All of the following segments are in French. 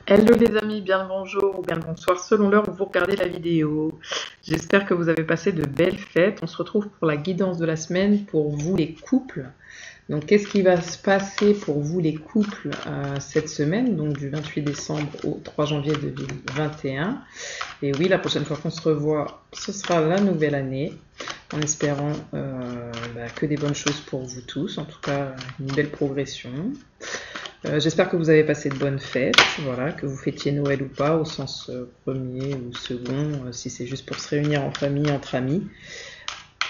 Hello les amis, bien le bonjour ou bien le bonsoir selon l'heure où vous regardez la vidéo. J'espère que vous avez passé de belles fêtes. On se retrouve pour la guidance de la semaine pour vous les couples. Donc qu'est-ce qui va se passer pour vous les couples cette semaine, donc du 28 décembre au 3 janvier 2021. Et oui, la prochaine fois qu'on se revoit, ce sera la nouvelle année, en espérant que des bonnes choses pour vous tous, en tout cas une belle progression. J'espère que vous avez passé de bonnes fêtes, voilà, que vous fêtiez Noël ou pas, au sens premier ou second, si c'est juste pour se réunir en famille, entre amis.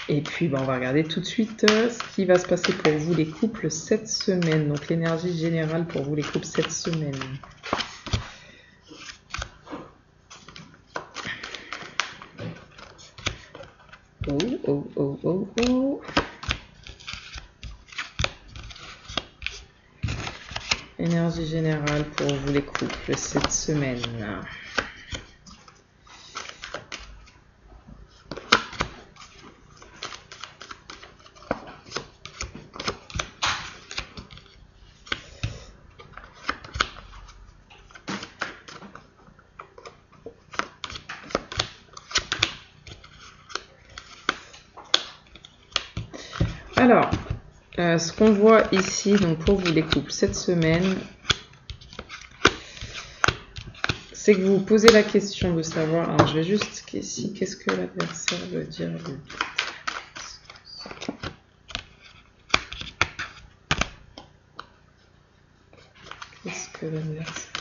Et puis, on va regarder tout de suite ce qui va se passer pour vous les couples cette semaine. Donc, l'énergie générale pour vous les couples cette semaine. Oh. Énergie générale pour vous les couples cette semaine. Alors, ce qu'on voit ici, donc pour vous les couples cette semaine, c'est que vous vous posez la question de savoir. Alors, je vais juste ici, qu'est-ce que l'adversaire veut dire de Qu'est-ce que l'adversaire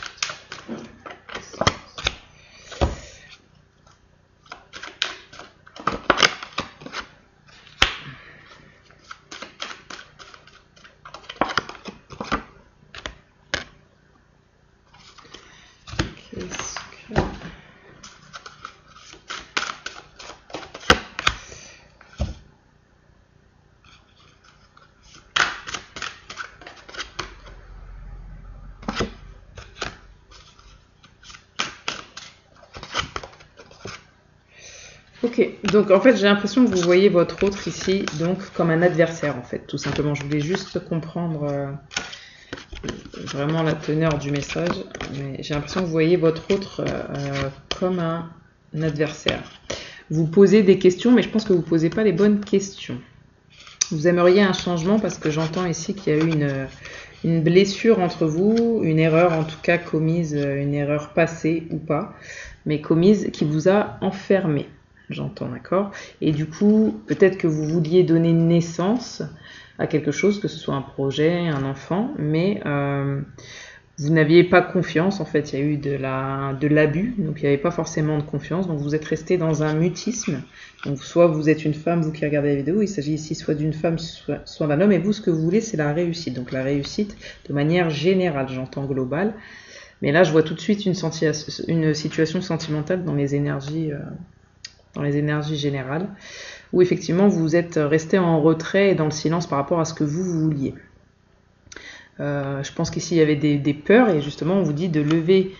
Ok, donc en fait j'ai l'impression que vous voyez votre autre ici donc comme un adversaire en fait, tout simplement. Je voulais juste comprendre vraiment la teneur du message, mais j'ai l'impression que vous voyez votre autre comme un adversaire. Vous posez des questions, mais je pense que vous ne posez pas les bonnes questions. Vous aimeriez un changement parce que j'entends ici qu'il y a eu une blessure entre vous, une erreur en tout cas commise, une erreur passée ou pas, mais commise qui vous a enfermé. J'entends, d'accord? Et du coup, peut-être que vous vouliez donner naissance à quelque chose, que ce soit un projet, un enfant, mais vous n'aviez pas confiance. En fait, il y a eu de l'abus, donc il n'y avait pas forcément de confiance. Donc vous êtes resté dans un mutisme. Donc soit vous êtes une femme, vous qui regardez la vidéo, il s'agit ici soit d'une femme, soit d'un homme, et vous, ce que vous voulez, c'est la réussite. Donc la réussite de manière générale, j'entends globale. Mais là, je vois tout de suite une situation sentimentale dans les énergies générales, où effectivement vous êtes resté en retrait et dans le silence par rapport à ce que vous vouliez. Je pense qu'ici il y avait des peurs, et justement on vous dit de lever,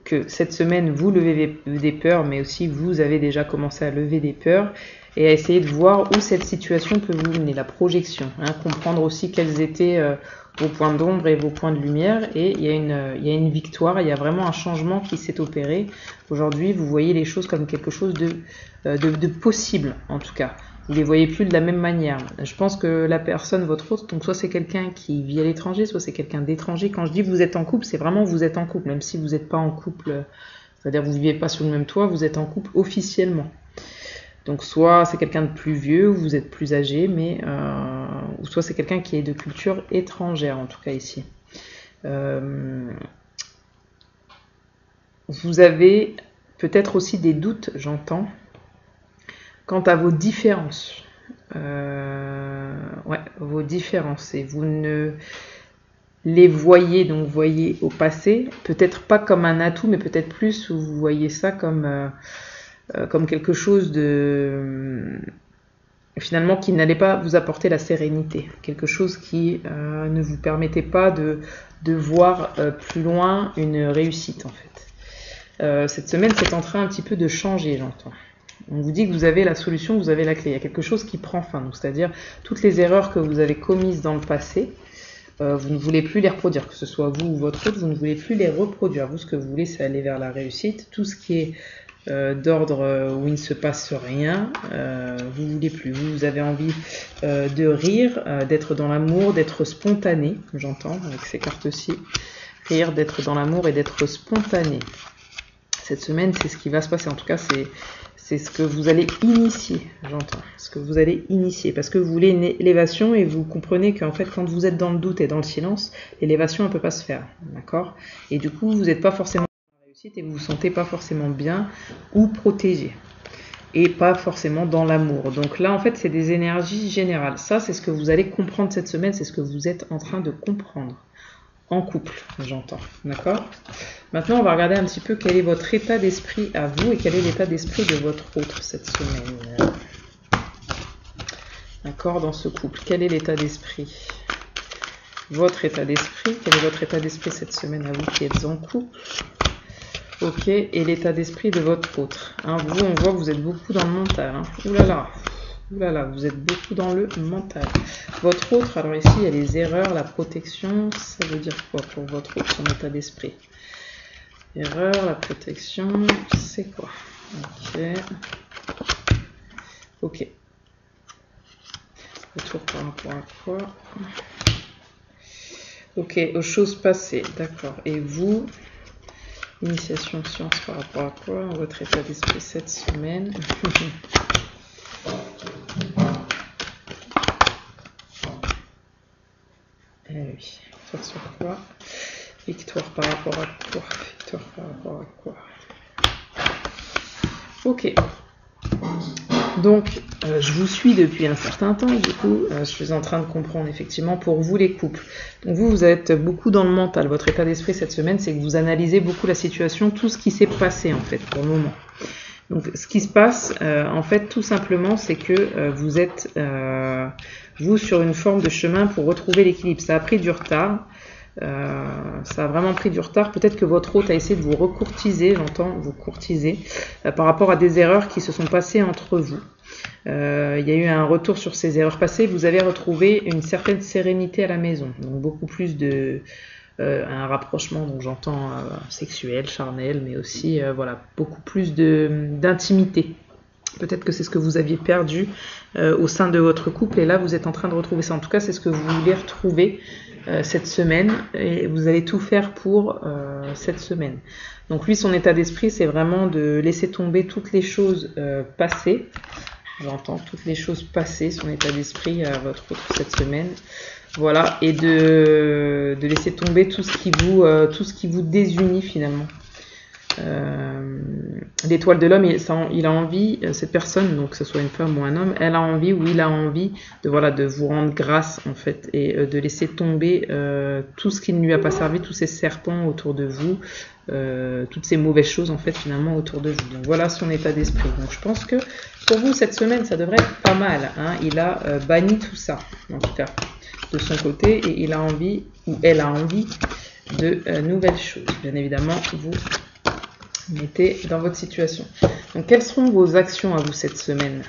que cette semaine vous levez des peurs, mais aussi vous avez déjà commencé à lever des peurs et à essayer de voir où cette situation peut vous mener, la projection, comprendre aussi quels étaient vos points d'ombre et vos points de lumière. Et il y a une victoire, il y a vraiment un changement qui s'est opéré. Aujourd'hui, vous voyez les choses comme quelque chose de possible, en tout cas. Vous les voyez plus de la même manière. Je pense que la personne, votre autre, donc soit c'est quelqu'un qui vit à l'étranger, soit c'est quelqu'un d'étranger. Quand je dis vous êtes en couple, c'est vraiment vous êtes en couple, même si vous n'êtes pas en couple, c'est-à-dire vous ne vivez pas sous le même toit, vous êtes en couple officiellement. Donc soit c'est quelqu'un de plus vieux, ou vous êtes plus âgé, ou soit c'est quelqu'un qui est de culture étrangère, en tout cas ici. Vous avez peut-être aussi des doutes, j'entends, quant à vos différences. Vos différences. Et vous ne les voyez, donc voyez au passé, peut-être pas comme un atout, mais peut-être plus où vous voyez ça comme quelque chose de finalement qui n'allait pas vous apporter la sérénité, quelque chose qui ne vous permettait pas de voir plus loin une réussite en fait. Cette semaine c'est en train un petit peu de changer, j'entends. On vous dit que vous avez la solution, vous avez la clé. Il y a quelque chose qui prend fin, c'est-à-dire toutes les erreurs que vous avez commises dans le passé, vous ne voulez plus les reproduire, que ce soit vous ou votre autre, vous ne voulez plus les reproduire. Vous, ce que vous voulez, c'est aller vers la réussite. Tout ce qui est d'ordre où il ne se passe rien, vous ne voulez plus. Vous avez envie de rire, d'être dans l'amour, d'être spontané, j'entends avec ces cartes-ci. Rire, d'être dans l'amour et d'être spontané. Cette semaine, c'est ce qui va se passer. En tout cas, c'est ce que vous allez initier, j'entends. Ce que vous allez initier. Parce que vous voulez une élévation et vous comprenez qu'en fait, quand vous êtes dans le doute et dans le silence, l'élévation ne peut pas se faire. D'accord? Et du coup, vous n'êtes pas forcément dans la réussite et vous ne vous sentez pas forcément bien ou protégé. Et pas forcément dans l'amour. Donc là, en fait, c'est des énergies générales. Ça, c'est ce que vous allez comprendre cette semaine. C'est ce que vous êtes en train de comprendre. En couple, j'entends. D'accord? Maintenant, on va regarder un petit peu quel est votre état d'esprit à vous et quel est l'état d'esprit de votre autre cette semaine. D'accord? Dans ce couple, quel est l'état d'esprit? Votre état d'esprit. Quel est votre état d'esprit cette semaine à vous qui êtes en couple? Ok. Et l'état d'esprit de votre autre. Hein, vous, on voit que vous êtes beaucoup dans le mental. Hein. Ouh là là. Ouh là là, vous êtes beaucoup dans le mental. Votre autre, alors ici, il y a les erreurs, la protection. Ça veut dire quoi pour votre autre, son état d'esprit? Erreur, la protection, c'est quoi? Ok. Ok. Retour par rapport à quoi? Ok, aux choses passées, d'accord. Et vous, initiation science par rapport à quoi? Votre état d'esprit cette semaine. Eh oui, victoire sur quoi? Victoire par rapport à quoi? Victoire par rapport à quoi? Ok. Donc, je vous suis depuis un certain temps, du coup, je suis en train de comprendre effectivement pour vous les couples. Donc vous êtes beaucoup dans le mental. Votre état d'esprit cette semaine, c'est que vous analysez beaucoup la situation, tout ce qui s'est passé en fait pour le moment. Donc ce qui se passe, en fait, tout simplement, c'est que vous êtes, vous, sur une forme de chemin pour retrouver l'équilibre. Ça a pris du retard. Ça a vraiment pris du retard. Peut-être que votre hôte a essayé de vous recourtiser, j'entends vous courtiser, par rapport à des erreurs qui se sont passées entre vous. Il y a eu un retour sur ces erreurs passées. Vous avez retrouvé une certaine sérénité à la maison. Donc beaucoup plus de... un rapprochement, donc j'entends sexuel, charnel, mais aussi voilà, beaucoup plus d'intimité. Peut-être que c'est ce que vous aviez perdu au sein de votre couple et là vous êtes en train de retrouver ça. En tout cas, c'est ce que vous voulez retrouver cette semaine et vous allez tout faire pour cette semaine. Donc lui, son état d'esprit, c'est vraiment de laisser tomber toutes les choses passées. J'entends toutes les choses passées, son état d'esprit à votre autre cette semaine. Voilà, et de laisser tomber tout ce qui vous désunit finalement. L'étoile de l'homme, il a envie, cette personne, donc que ce soit une femme ou un homme, elle a envie ou il a envie de vous rendre grâce en fait et de laisser tomber tout ce qui ne lui a pas servi, tous ces serpents autour de vous, toutes ces mauvaises choses en fait finalement autour de vous. Donc voilà son état d'esprit. Donc je pense que pour vous cette semaine ça devrait être pas mal. Hein. Il a banni tout ça en tout cas de son côté et il a envie ou elle a envie de nouvelles choses. Bien évidemment vous mettez dans votre situation. Donc, quelles seront vos actions à vous cette semaine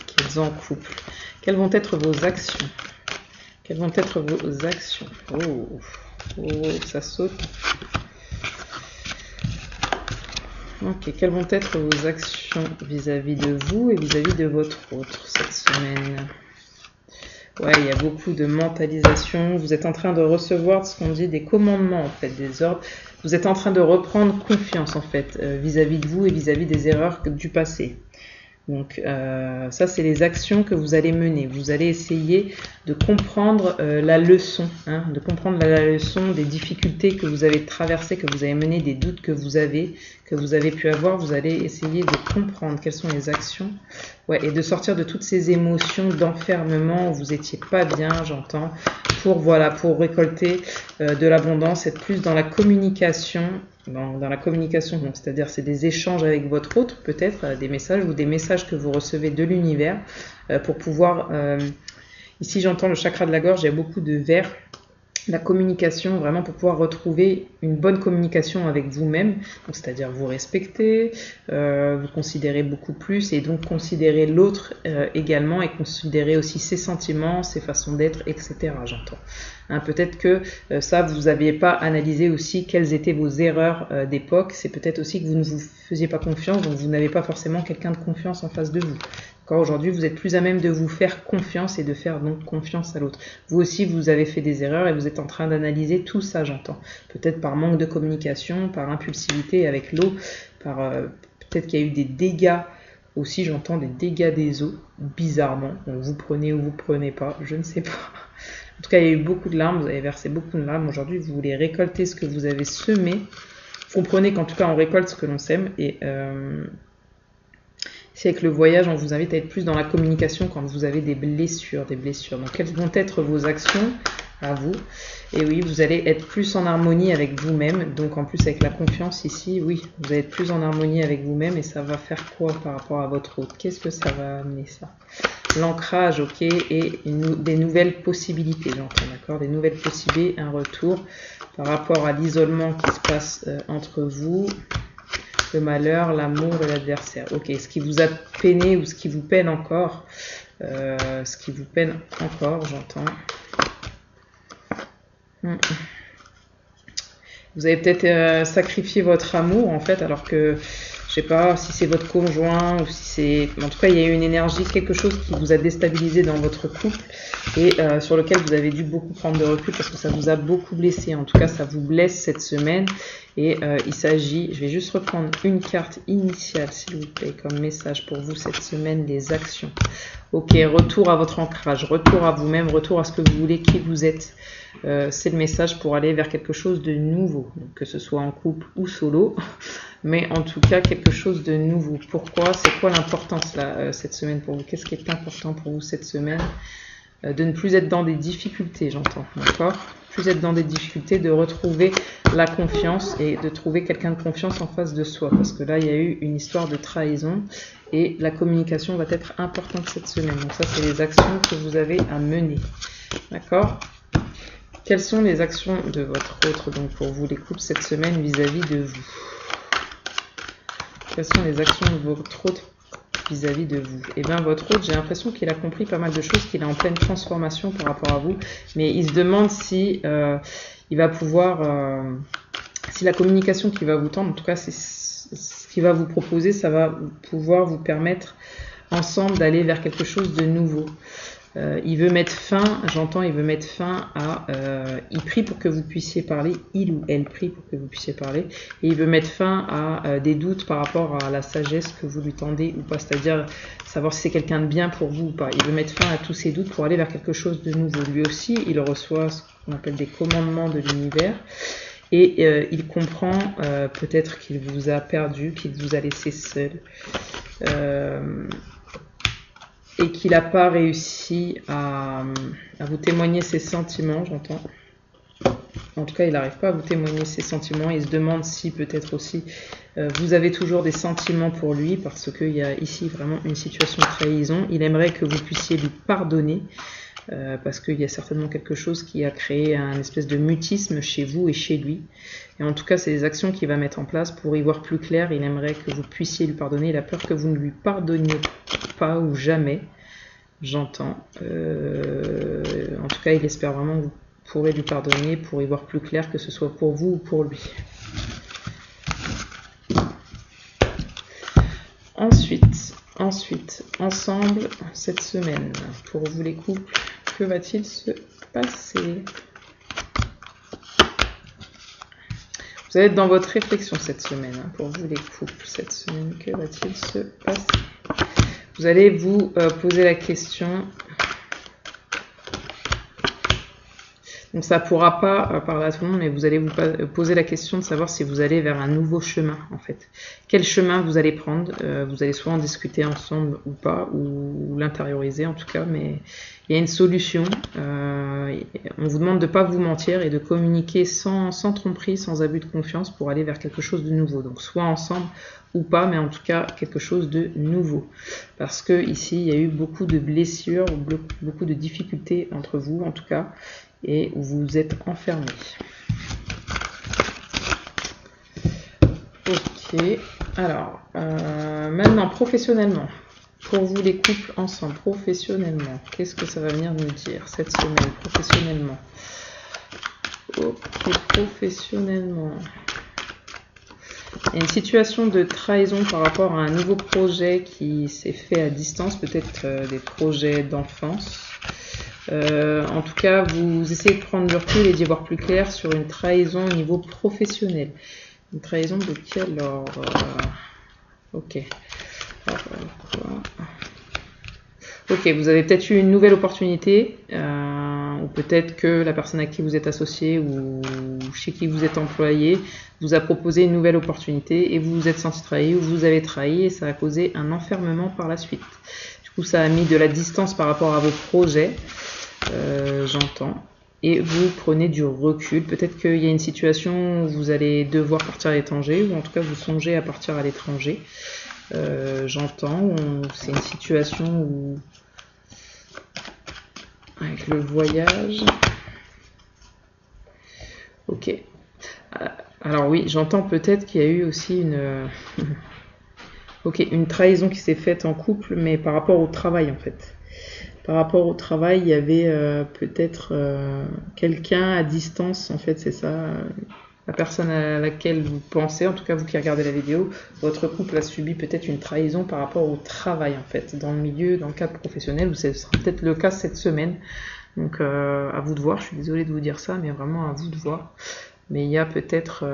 qui êtes en couple? Quelles vont être vos actions? Quelles vont être vos actions? Oh, ça saute. Ok, quelles vont être vos actions vis-à-vis de vous et vis-à-vis de votre autre cette semaine? Ouais, il y a beaucoup de mentalisation. Vous êtes en train de recevoir ce qu'on dit des commandements, en fait, des ordres. Vous êtes en train de reprendre confiance, en fait, vis-à-vis de vous et vis-à-vis des erreurs du passé. Donc, ça, c'est les actions que vous allez mener. Vous allez essayer de comprendre la leçon, hein, de comprendre la leçon des difficultés que vous avez traversées, que vous avez menées, des doutes que vous avez pu avoir. Vous allez essayer de comprendre quelles sont les actions, ouais, et de sortir de toutes ces émotions d'enfermement où vous étiez pas bien, j'entends, pour récolter de l'abondance, être plus dans la communication. Dans la communication, donc c'est-à-dire c'est des échanges avec votre autre, peut-être des messages ou des messages que vous recevez de l'univers pour pouvoir, ici j'entends le chakra de la gorge, il y a beaucoup de verre la communication, vraiment pour pouvoir retrouver une bonne communication avec vous-même, c'est-à-dire vous respecter, vous considérer beaucoup plus et donc considérer l'autre également et considérer aussi ses sentiments, ses façons d'être, etc. J'entends. Hein, peut-être que ça, vous n'aviez pas analysé aussi quelles étaient vos erreurs d'époque. C'est peut-être aussi que vous ne vous faisiez pas confiance, donc vous n'avez pas forcément quelqu'un de confiance en face de vous. Aujourd'hui, vous êtes plus à même de vous faire confiance et de faire donc confiance à l'autre. Vous aussi, vous avez fait des erreurs et vous êtes en train d'analyser tout ça, j'entends. Peut-être par manque de communication, par impulsivité avec l'eau, par peut-être qu'il y a eu des dégâts aussi, j'entends des dégâts des eaux, bizarrement. Donc, vous prenez ou vous prenez pas, je ne sais pas. En tout cas, il y a eu beaucoup de larmes, vous avez versé beaucoup de larmes. Aujourd'hui, vous voulez récolter ce que vous avez semé. Vous comprenez qu'en tout cas, on récolte ce que l'on sème et... c'est avec le voyage, on vous invite à être plus dans la communication quand vous avez des blessures. Donc, quelles vont être vos actions à vous? Et oui, vous allez être plus en harmonie avec vous-même. Donc, en plus, avec la confiance ici, oui, vous allez être plus en harmonie avec vous-même. Et ça va faire quoi par rapport à votre hôte? Qu'est-ce que ça va amener, ça? L'ancrage, ok, et des nouvelles possibilités, j'entends, d'accord? Des nouvelles possibilités, un retour par rapport à l'isolement qui se passe entre vous. Le malheur, l'amour et l'adversaire. Ok, ce qui vous a peiné ou ce qui vous peine encore. Ce qui vous peine encore, j'entends. Vous avez peut-être sacrifié votre amour, en fait, alors que, je sais pas, si c'est votre conjoint ou si c'est... En tout cas, il y a eu une énergie, quelque chose qui vous a déstabilisé dans votre couple et sur lequel vous avez dû beaucoup prendre de recul parce que ça vous a beaucoup blessé. En tout cas, ça vous blesse cette semaine. Et il s'agit, je vais juste reprendre une carte initiale, s'il vous plaît, comme message pour vous cette semaine, les actions. Ok, retour à votre ancrage, retour à vous-même, retour à ce que vous voulez, qui vous êtes. C'est le message pour aller vers quelque chose de nouveau, donc, que ce soit en couple ou solo, mais en tout cas quelque chose de nouveau. Pourquoi? C'est quoi l'importance là cette semaine pour vous? Qu'est-ce qui est important pour vous cette semaine? De ne plus être dans des difficultés, j'entends, d'accord? Plus être dans des difficultés, de retrouver la confiance et de trouver quelqu'un de confiance en face de soi. Parce que là, il y a eu une histoire de trahison et la communication va être importante cette semaine. Donc ça, c'est les actions que vous avez à mener, d'accord? Quelles sont les actions de votre autre, donc pour vous les couples cette semaine vis-à-vis de vous? Quelles sont les actions de votre autre vis-à-vis de vous? Et bien votre autre, j'ai l'impression qu'il a compris pas mal de choses, qu'il est en pleine transformation par rapport à vous, mais il se demande si il va pouvoir, si la communication qu'il va vous tendre, en tout cas c'est ce qu'il va vous proposer, ça va pouvoir vous permettre ensemble d'aller vers quelque chose de nouveau. Il veut mettre fin, j'entends, il veut mettre fin à... il prie pour que vous puissiez parler, il ou elle prie pour que vous puissiez parler, et il veut mettre fin à des doutes par rapport à la sagesse que vous lui tendez ou pas, c'est-à-dire savoir si c'est quelqu'un de bien pour vous ou pas. Il veut mettre fin à tous ces doutes pour aller vers quelque chose de nouveau. Lui aussi, il reçoit ce qu'on appelle des commandements de l'univers, et il comprend peut-être qu'il vous a perdu, qu'il vous a laissé seul. Et qu'il n'a pas réussi à vous témoigner ses sentiments, j'entends. En tout cas, il n'arrive pas à vous témoigner ses sentiments. Il se demande si peut-être aussi vous avez toujours des sentiments pour lui, parce qu'il y a ici vraiment une situation de trahison. Il aimerait que vous puissiez lui pardonner, parce qu'il y a certainement quelque chose qui a créé un espèce de mutisme chez vous et chez lui. Et en tout cas, c'est les actions qu'il va mettre en place pour y voir plus clair. Il aimerait que vous puissiez lui pardonner. Il a peur que vous ne lui pardonniez pas ou jamais, j'entends. En tout cas, il espère vraiment que vous pourrez lui pardonner pour y voir plus clair, que ce soit pour vous ou pour lui. Ensuite, ensemble, cette semaine, pour vous les couples, que va-t-il se passer? Vous allez être dans votre réflexion cette semaine, pour vous les couples, cette semaine, que va-t-il se passer? Vous allez vous poser la question, donc ça ne pourra pas parler à tout le monde, mais vous allez vous poser la question de savoir si vous allez vers un nouveau chemin en fait. Quel chemin vous allez prendre? Vous allez soit en discuter ensemble ou pas, ou l'intérioriser en tout cas, mais il y a une solution. On vous demande de ne pas vous mentir et de communiquer sans tromperie, sans abus de confiance pour aller vers quelque chose de nouveau. Donc soit ensemble ou pas, mais en tout cas quelque chose de nouveau. Parce que ici, il y a eu beaucoup de blessures, beaucoup de difficultés entre vous en tout cas. et où vous êtes enfermé. Ok, alors, maintenant professionnellement, pour vous les couples ensemble, professionnellement, qu'est-ce que ça va venir nous dire cette semaine, professionnellement? Ok, professionnellement. Il y a une situation de trahison par rapport à un nouveau projet qui s'est fait à distance, peut-être des projets d'enfance. En tout cas, vous essayez de prendre du recul et d'y voir plus clair sur une trahison au niveau professionnel. Une trahison de quel ordre? Ok. Ok, vous avez peut-être eu une nouvelle opportunité, ou peut-être que la personne à qui vous êtes associé ou chez qui vous êtes employé vous a proposé une nouvelle opportunité et vous vous êtes senti trahi ou vous avez trahi et ça a causé un enfermement par la suite. Du coup, ça a mis de la distance par rapport à vos projets, j'entends. Et vous prenez du recul. Peut-être qu'il y a une situation où vous allez devoir partir à l'étranger ou en tout cas vous songez à partir à l'étranger. J'entends. C'est une situation où avec le voyage. Ok. Alors oui, j'entends peut-être qu'il y a eu aussi une trahison qui s'est faite en couple, mais par rapport au travail en fait. Par rapport au travail, il y avait peut-être quelqu'un à distance, en fait, c'est ça. La personne à laquelle vous pensez, en tout cas vous qui regardez la vidéo, votre couple a subi peut-être une trahison par rapport au travail en fait, dans le cadre professionnel, ou ce sera peut-être le cas cette semaine. Donc à vous de voir, je suis désolée de vous dire ça, mais vraiment à vous de voir. Mais il y a peut-être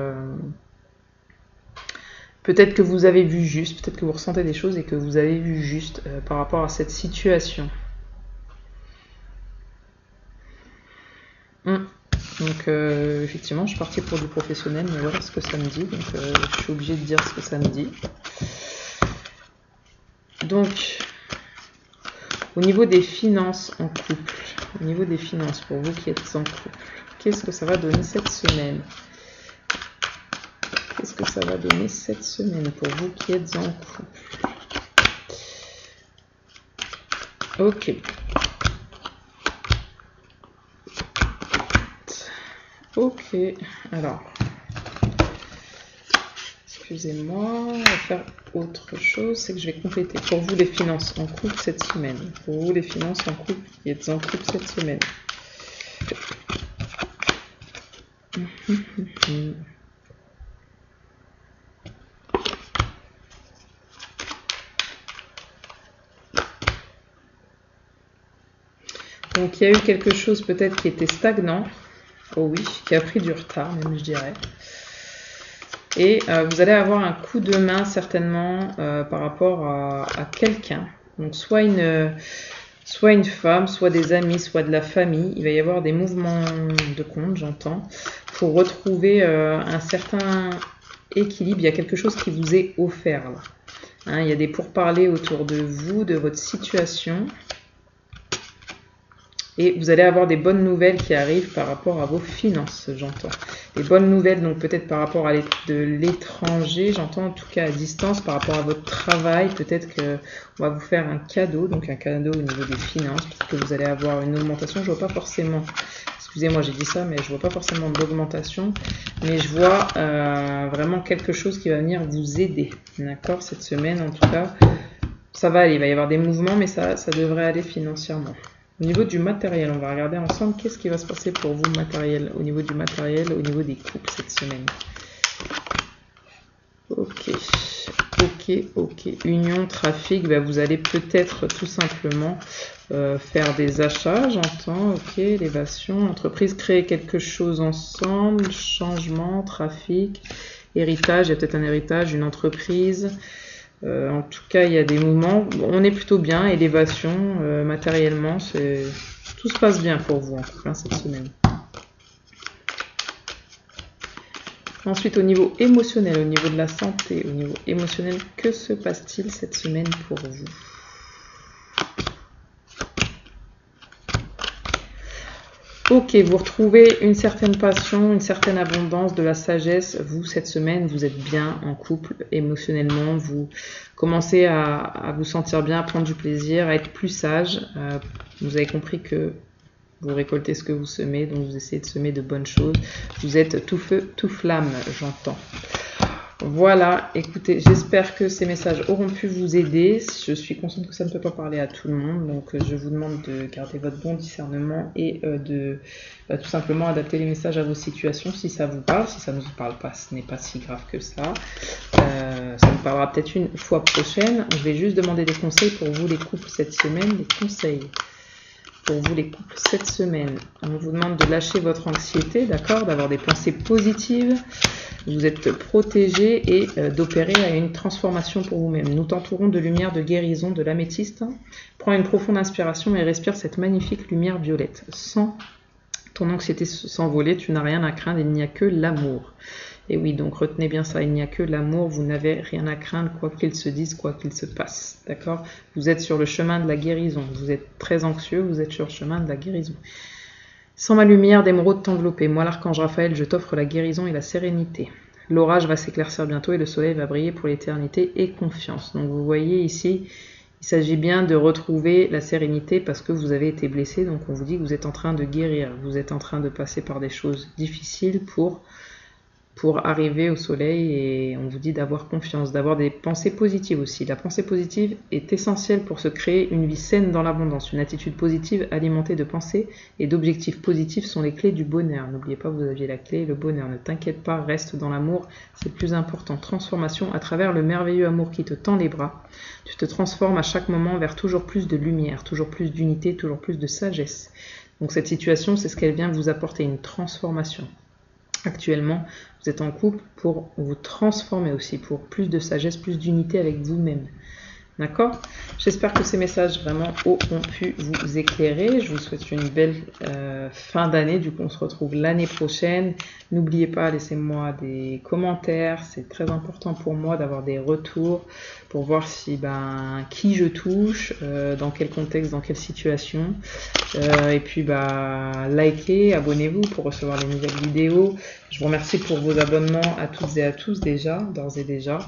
que vous avez vu juste, peut-être que vous ressentez des choses et que vous avez vu juste par rapport à cette situation. Donc effectivement, je suis partie pour du professionnel, mais voilà ce que ça me dit. Donc je suis obligée de dire ce que ça me dit. Donc, au niveau des finances en couple, au niveau des finances pour vous qui êtes en couple, qu'est-ce que ça va donner cette semaine? Qu'est-ce que ça va donner cette semaine pour vous qui êtes en couple? Ok. Ok, alors, excusez-moi, on va faire autre chose, c'est que je vais compléter pour vous les finances en couple cette semaine. Pour vous les finances en couple qui êtes en couple cette semaine. Donc il y a eu quelque chose peut-être qui était stagnant, oh oui, qui a pris du retard même je dirais. Et vous allez avoir un coup de main certainement par rapport à quelqu'un. Donc soit une femme, soit des amis, soit de la famille. Il va y avoir des mouvements de compte, j'entends, pour retrouver un certain équilibre. Il y a quelque chose qui vous est offert là. Hein, il y a des pourparlers autour de vous, de votre situation. Et vous allez avoir des bonnes nouvelles qui arrivent par rapport à vos finances, j'entends. Des bonnes nouvelles, donc peut-être par rapport à de l'étranger, j'entends en tout cas à distance, par rapport à votre travail. Peut-être qu'on va vous faire un cadeau, donc un cadeau au niveau des finances. Peut-être que vous allez avoir une augmentation. Je vois pas forcément, excusez-moi j'ai dit ça, mais je vois pas forcément d'augmentation. Mais je vois vraiment quelque chose qui va venir vous aider, d'accord, cette semaine en tout cas. Ça va aller, il va y avoir des mouvements, mais ça devrait aller financièrement. Au niveau du matériel, on va regarder ensemble qu'est-ce qui va se passer pour vous matériel, au niveau du matériel, au niveau des couples cette semaine. Ok. Union, trafic, vous allez peut-être tout simplement faire des achats, j'entends. Ok, élévation, entreprise, créer quelque chose ensemble, changement, trafic, héritage, il y a peut-être un héritage, une entreprise. En tout cas, il y a des mouvements. On est plutôt bien. Élévation, matériellement, tout se passe bien pour vous en tout cas cette semaine. Ensuite, au niveau émotionnel, au niveau de la santé, au niveau émotionnel, que se passe-t-il cette semaine pour vous? Ok, vous retrouvez une certaine passion, une certaine abondance, de la sagesse. Vous, cette semaine, vous êtes bien en couple émotionnellement. Vous commencez à vous sentir bien, à prendre du plaisir, à être plus sage. Vous avez compris que Vous récoltez ce que vous semez, donc vous essayez de semer de bonnes choses. Vous êtes tout feu, tout flamme, j'entends. Voilà, écoutez, j'espère que ces messages auront pu vous aider. Je suis consciente que ça ne peut pas parler à tout le monde, donc je vous demande de garder votre bon discernement et de tout simplement adapter les messages à vos situations si ça vous parle. Si ça ne vous parle pas, ce n'est pas si grave que ça. Ça vous parlera peut-être une fois prochaine. Je vais juste demander des conseils pour vous les couples cette semaine, des conseils. Pour vous les couples cette semaine, on vous demande de lâcher votre anxiété, d'accord, d'avoir des pensées positives, vous êtes protégé et d'opérer à une transformation pour vous-même. Nous t'entourons de lumière de guérison de l'améthyste. Prends une profonde inspiration et respire cette magnifique lumière violette. Sans ton anxiété s'envoler, tu n'as rien à craindre, il n'y a que l'amour. Et oui, donc retenez bien ça, il n'y a que l'amour, vous n'avez rien à craindre, quoi qu'il se dise, quoi qu'il se passe. D'accord? Vous êtes sur le chemin de la guérison, vous êtes très anxieux, vous êtes sur le chemin de la guérison. Sans ma lumière d'émeraude t'envelopper, moi l'archange Raphaël, je t'offre la guérison et la sérénité. L'orage va s'éclaircir bientôt et le soleil va briller pour l'éternité et confiance. Donc vous voyez ici, il s'agit bien de retrouver la sérénité parce que vous avez été blessé, donc on vous dit que vous êtes en train de guérir, vous êtes en train de passer par des choses difficiles pour arriver au soleil et on vous dit d'avoir confiance, d'avoir des pensées positives aussi. La pensée positive est essentielle pour se créer une vie saine dans l'abondance. Une attitude positive alimentée de pensées et d'objectifs positifs sont les clés du bonheur. N'oubliez pas, vous aviez la clé, le bonheur. Ne t'inquiète pas, reste dans l'amour, c'est le plus important. Transformation à travers le merveilleux amour qui te tend les bras. Tu te transformes à chaque moment vers toujours plus de lumière, toujours plus d'unité, toujours plus de sagesse. Donc cette situation, c'est ce qu'elle vient vous apporter, une transformation. Actuellement, vous êtes en couple pour vous transformer aussi, pour plus de sagesse, plus d'unité avec vous-même. D'accord? J'espère que ces messages vraiment auront pu vous éclairer. Je vous souhaite une belle fin d'année. Du coup, on se retrouve l'année prochaine. N'oubliez pas, laissez-moi des commentaires. C'est très important pour moi d'avoir des retours pour voir si qui je touche, dans quel contexte, dans quelle situation. Et puis likez, abonnez-vous pour recevoir les nouvelles vidéos. Je vous remercie pour vos abonnements à toutes et à tous déjà, d'ores et déjà.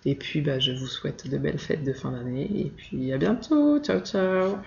Et puis je vous souhaite de belles fêtes de fin d'année. Et puis à bientôt. Ciao, ciao.